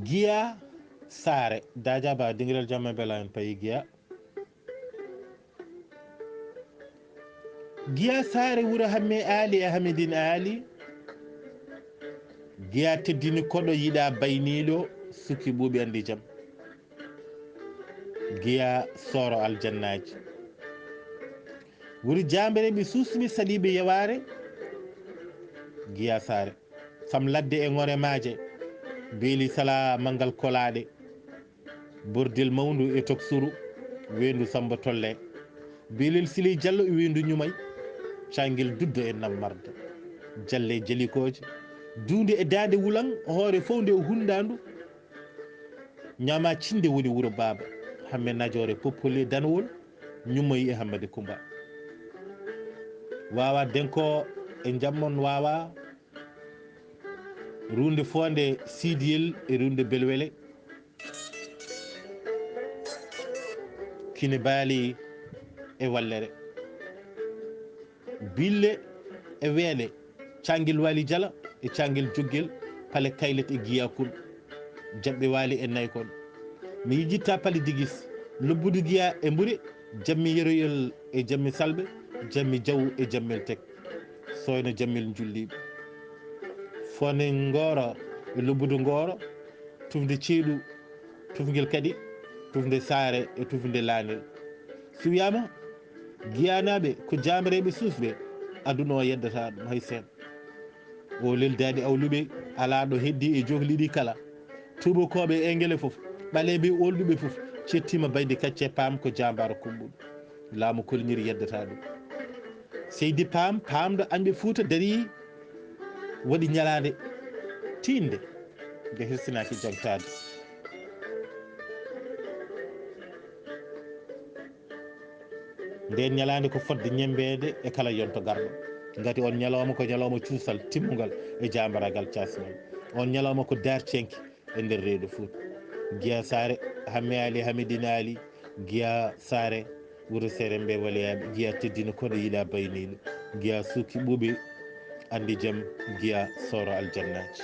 Giyaa-Sahre daja ba dingiral jamma bela en payi Giyaa-Sahre wuro hamme aali e hamidin aali Giya teddini koɗo yiɗa baynilo sukki ɓuuɓi andi jaam Giya soro aljannaji wuri jambereɓe susmi saɗiɓe yeware Giyaa-Sahre sam ladde e ŋore maaje beeli sala mangal kolaɗe bordel mawndu e toksuru wendu samba tolle Beelel-Kelle Diallo e wendu ñumay cangel duddo e nammarde jalle jalikoje duunde e dande wulang hoore fowde e hundandu ñama cinde woni wuro baba hamme najore poppole danwol ñumoyi e hammade Kumba wawa denko e jammon wawa runde fonde sidiyel e runde belwele kine baali e wallere bille e weele cangel waali jala e cangel joggel pale kaylet e giyakul jaɓɓe waali e naykon mi yijitta pale digis lobbudu Giya e mburi jammi yeroyel e jammi salɓe jammi jaw e jammel tek soyno jammel julliɓe fone Ngoro e lobbudu Ngoro tufde ceeɗu tufgel kadi tufde Sahre e tufde Lanel so wiyama Giyanaɓe ko jamireɓe susɓe aduna o yeddata ɗum hay sen o leldadi awluɓe ala ɗo heddi e johliɗi kala tubakoɓe engele foof ɓaleɓe olɗuɓe foof cettima bayde kacce paam ko jambaro kumɓuɗo laamu kolñiri yeddata ɗum seydi paam paamɗo añɓe Fuuta dari waɗi ñalade tinde nde hersinaki jagtade nden ñalade ko fodde ñembede e kala yonto garɗo gati on ñalawma ko ñalawma cuusal timmugal e jambaragal casmal on ñalawma ko darcenki e nder reedu Fuuta Giyaa-Sahre hamme ali hamidine ali Giyaa-Sahre wuuro sere mbe waleyaɓe Giya teddino koɗo yiiɗa baynilo Giya suuki ɓuuɓi andi jaam Giya soro aljannaji